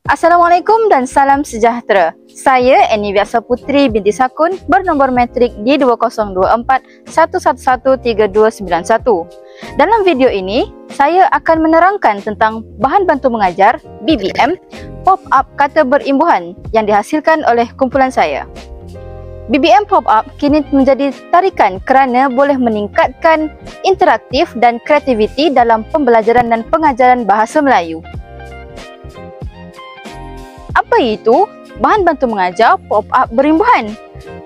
Assalamualaikum dan salam sejahtera. Saya Eni Biasa Putri binti Sakun bernombor matrik D2024113291. Dalam video ini, saya akan menerangkan tentang bahan bantu mengajar BBM pop-up kata berimbuhan yang dihasilkan oleh kumpulan saya. BBM pop-up kini menjadi tarikan kerana boleh meningkatkan interaktif dan kreativiti dalam pembelajaran dan pengajaran bahasa Melayu. Apa itu bahan bantu mengajar pop-up berimbuhan?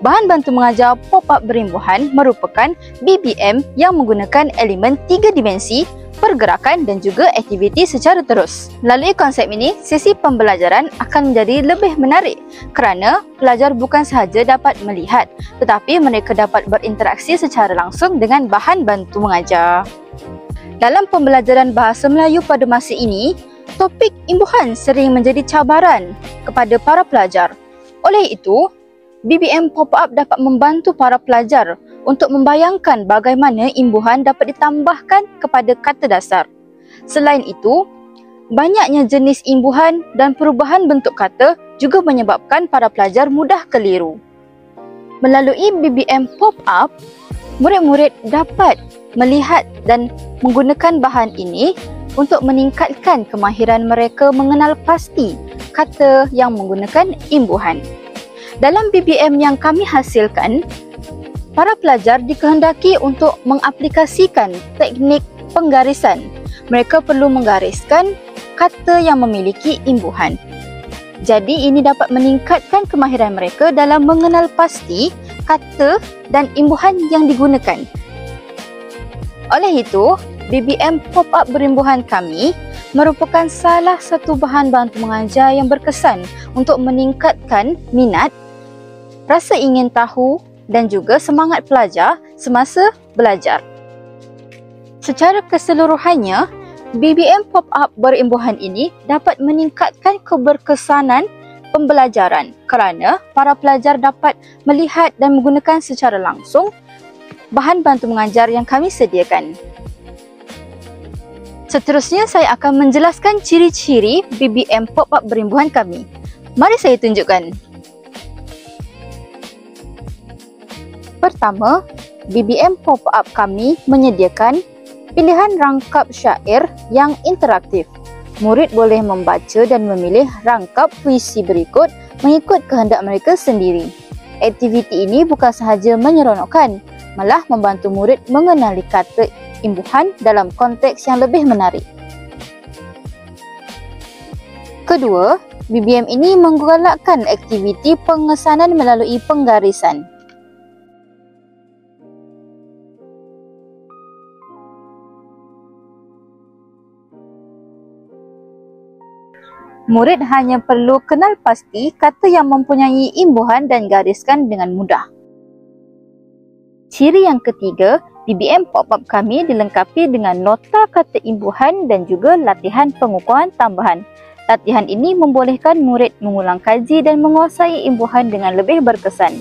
Bahan bantu mengajar pop-up berimbuhan merupakan BBM yang menggunakan elemen 3 dimensi, pergerakan dan juga aktiviti secara terus. Melalui konsep ini, sesi pembelajaran akan menjadi lebih menarik kerana pelajar bukan sahaja dapat melihat tetapi mereka dapat berinteraksi secara langsung dengan bahan bantu mengajar. Dalam pembelajaran bahasa Melayu pada masa ini, topik imbuhan sering menjadi cabaran kepada para pelajar. Oleh itu, BBM pop-up dapat membantu para pelajar untuk membayangkan bagaimana imbuhan dapat ditambahkan kepada kata dasar. Selain itu, banyaknya jenis imbuhan dan perubahan bentuk kata juga menyebabkan para pelajar mudah keliru. Melalui BBM pop-up, murid-murid dapat melihat dan menggunakan bahan ini untuk meningkatkan kemahiran mereka mengenal pasti kata yang menggunakan imbuhan. Dalam BBM yang kami hasilkan, para pelajar dikehendaki untuk mengaplikasikan teknik penggarisan. Mereka perlu menggariskan kata yang memiliki imbuhan. Jadi ini dapat meningkatkan kemahiran mereka dalam mengenal pasti kata dan imbuhan yang digunakan. Oleh itu, BBM pop-up berimbuhan kami merupakan salah satu bahan bantu mengajar yang berkesan untuk meningkatkan minat, rasa ingin tahu dan juga semangat pelajar semasa belajar. Secara keseluruhannya, BBM pop-up berimbuhan ini dapat meningkatkan keberkesanan pembelajaran kerana para pelajar dapat melihat dan menggunakan secara langsung bahan bantu mengajar yang kami sediakan. Seterusnya, saya akan menjelaskan ciri-ciri BBM pop-up berimbuhan kami. Mari saya tunjukkan. Pertama, BBM pop-up kami menyediakan pilihan rangkap syair yang interaktif. Murid boleh membaca dan memilih rangkap puisi berikut mengikut kehendak mereka sendiri. Aktiviti ini bukan sahaja menyeronokkan, malah membantu murid mengenali kata imbuhan dalam konteks yang lebih menarik. Kedua, BBM ini menggalakkan aktiviti pengesanan melalui penggarisan. Murid hanya perlu kenal pasti kata yang mempunyai imbuhan dan gariskan dengan mudah. Ciri yang ketiga, BBM pop-up kami dilengkapi dengan nota kata imbuhan dan juga latihan pengukuhan tambahan. Latihan ini membolehkan murid mengulang kaji dan menguasai imbuhan dengan lebih berkesan.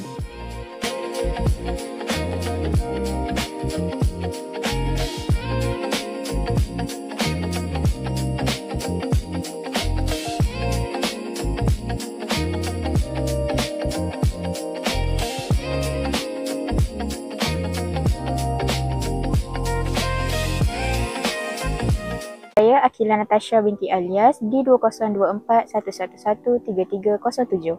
Saya Akila Natasha binti Alias D2024111337.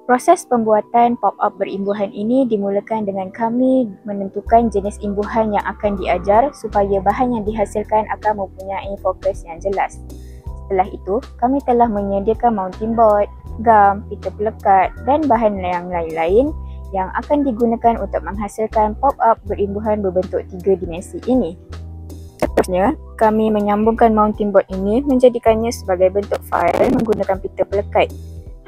Proses pembuatan pop-up berimbuhan ini dimulakan dengan kami menentukan jenis imbuhan yang akan diajar supaya bahan yang dihasilkan akan mempunyai fokus yang jelas. Setelah itu, kami telah menyediakan mounting board, gam, pita pelekat dan bahan yang lain-lain yang akan digunakan untuk menghasilkan pop-up berimbuhan berbentuk 3 dimensi ini. Seterusnya, kami menyambungkan mounting board ini menjadikannya sebagai bentuk fail menggunakan pita pelekat.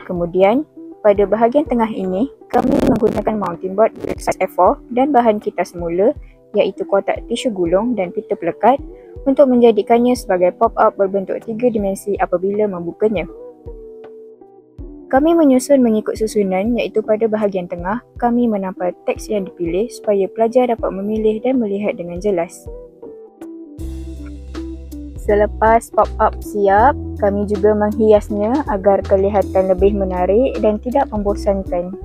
Kemudian, pada bahagian tengah ini, kami menggunakan mounting board saiz A4 dan bahan kita semula iaitu kotak tisu gulung dan pita pelekat untuk menjadikannya sebagai pop-up berbentuk 3 dimensi apabila membukanya. Kami menyusun mengikut susunan iaitu pada bahagian tengah, kami menampal teks yang dipilih supaya pelajar dapat memilih dan melihat dengan jelas. Selepas pop-up siap, kami juga menghiasnya agar kelihatan lebih menarik dan tidak membosankan.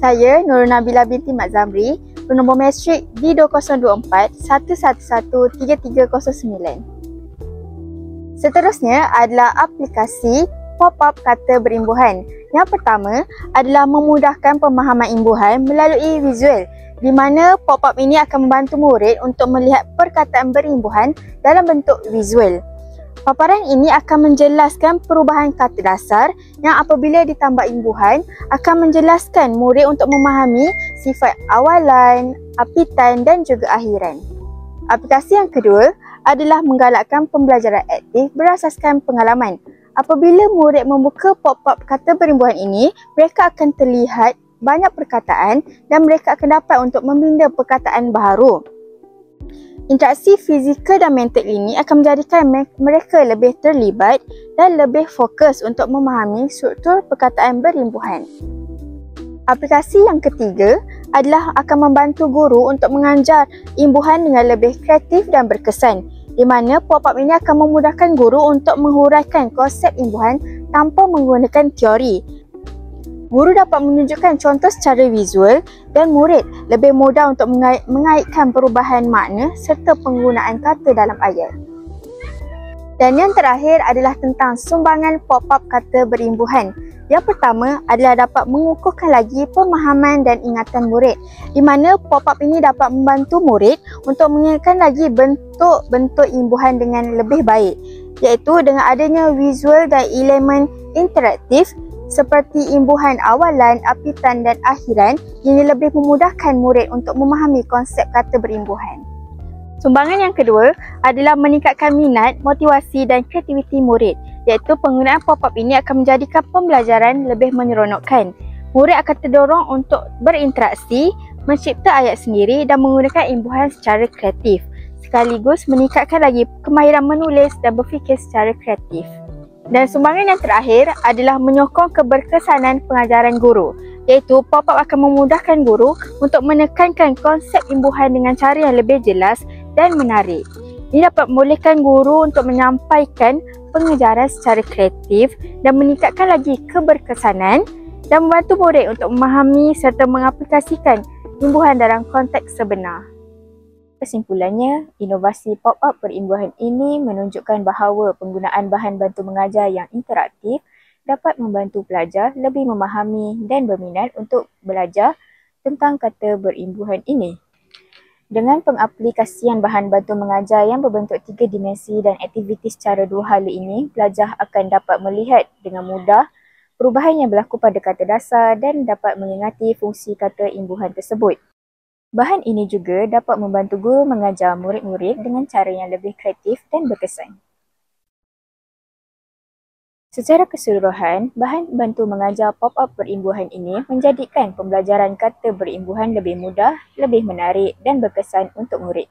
Saya Nurul Nabila binti Mat Zamri, bernombor matrik D2024 111 3309. Seterusnya adalah aplikasi pop-up kata berimbuhan. Yang pertama adalah memudahkan pemahaman imbuhan melalui visual, di mana pop-up ini akan membantu murid untuk melihat perkataan berimbuhan dalam bentuk visual. Paparan ini akan menjelaskan perubahan kata dasar yang apabila ditambah imbuhan akan menjelaskan murid untuk memahami sifat awalan, apitan dan juga akhiran. Aplikasi yang kedua adalah menggalakkan pembelajaran aktif berasaskan pengalaman. Apabila murid membuka pop-up kata berimbuhan ini, mereka akan terlihat banyak perkataan dan mereka akan dapat untuk membina perkataan baharu. Interaksi fizikal dan mental ini akan menjadikan mereka lebih terlibat dan lebih fokus untuk memahami struktur perkataan berimbuhan. Aplikasi yang ketiga adalah akan membantu guru untuk mengajar imbuhan dengan lebih kreatif dan berkesan, di mana pop-up ini akan memudahkan guru untuk menguraikan konsep imbuhan tanpa menggunakan teori. Guru dapat menunjukkan contoh secara visual dan murid lebih mudah untuk mengaitkan perubahan makna serta penggunaan kata dalam ayat. Dan yang terakhir adalah tentang sumbangan pop-up kata berimbuhan. Yang pertama adalah dapat mengukuhkan lagi pemahaman dan ingatan murid, di mana pop-up ini dapat membantu murid untuk mengingatkan lagi bentuk-bentuk imbuhan dengan lebih baik, iaitu dengan adanya visual dan elemen interaktif seperti imbuhan awalan, apitan dan akhiran yang lebih memudahkan murid untuk memahami konsep kata berimbuhan. Sumbangan yang kedua adalah meningkatkan minat, motivasi dan kreativiti murid, iaitu penggunaan pop-up ini akan menjadikan pembelajaran lebih menyeronokkan. Murid akan terdorong untuk berinteraksi, mencipta ayat sendiri dan menggunakan imbuhan secara kreatif, sekaligus meningkatkan lagi kemahiran menulis dan berfikir secara kreatif. Dan sumbangan yang terakhir adalah menyokong keberkesanan pengajaran guru, iaitu pop-up akan memudahkan guru untuk menekankan konsep imbuhan dengan cara yang lebih jelas dan menarik. Ini dapat membolehkan guru untuk menyampaikan pengajaran secara kreatif dan meningkatkan lagi keberkesanan dan membantu murid untuk memahami serta mengaplikasikan imbuhan dalam konteks sebenar. Kesimpulannya, inovasi pop-up berimbuhan ini menunjukkan bahawa penggunaan bahan bantu mengajar yang interaktif dapat membantu pelajar lebih memahami dan berminat untuk belajar tentang kata berimbuhan ini. Dengan pengaplikasian bahan bantu mengajar yang berbentuk 3 dimensi dan aktiviti secara 2 hala ini, pelajar akan dapat melihat dengan mudah perubahan yang berlaku pada kata dasar dan dapat mengingati fungsi kata imbuhan tersebut. Bahan ini juga dapat membantu guru mengajar murid-murid dengan cara yang lebih kreatif dan berkesan. Secara keseluruhan, bahan bantu mengajar pop-up berimbuhan ini menjadikan pembelajaran kata berimbuhan lebih mudah, lebih menarik dan berkesan untuk murid.